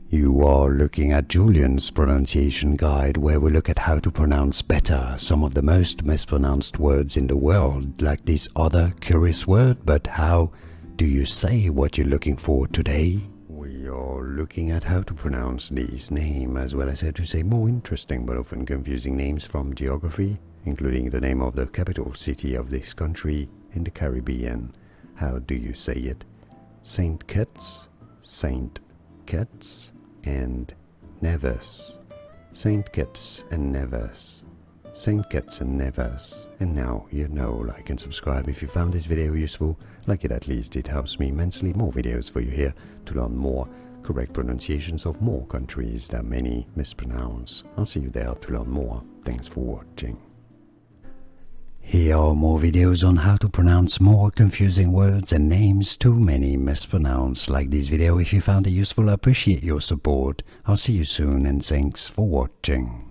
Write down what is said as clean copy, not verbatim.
You are looking at Julian's pronunciation guide, where we look at how to pronounce better some of the most mispronounced words in the world, like this other curious word. But how do you say what you're looking for today? We are looking at how to pronounce these names, as well as how to say more interesting but often confusing names from geography, including the name of the capital city of this country in the Caribbean. How do you say it? Saint Kitts, Saint Kitts, and Nevis. Saint Kitts and Nevis. Saint Kitts and Nevis. And now you know. Like and subscribe if you found this video useful. Like it at least, it helps me immensely. More videos for you here to learn more correct pronunciations of more countries that many mispronounce. I'll see you there to learn more. Thanks for watching. Here are more videos on how to pronounce more confusing words and names too many mispronounce. Like this video if you found it useful. I appreciate your support. I'll see you soon and thanks for watching.